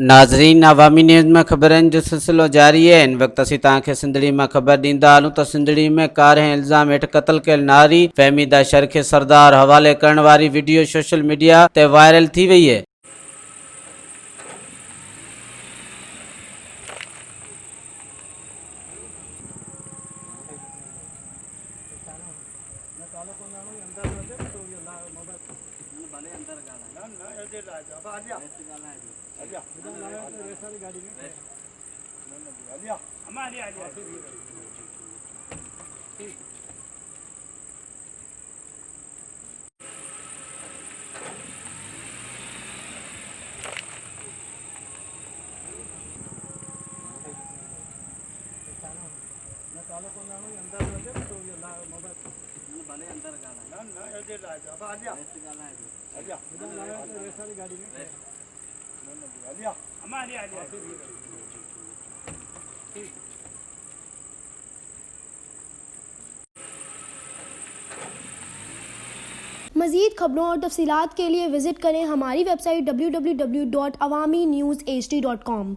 नाज़रीन, अवामी न्यूज़ में खबरन जो सिलसिलो जारी है। इन वक्त असीं तव्हांखे सिंधड़ी में खबर ॾींदा हलूं त सिंधड़ी में कारंहं इल्ज़ाम हेठि क़त्ल कयल नारी फहमीदा शर खे सरदार हवाले करण वारी वीडियो सोशल मीडिया ते वायरल थी वई है। मज़ीद खबरों और तफसीलात के लिए विज़िट करें हमारी वेबसाइट www.awamiNewsHD.com।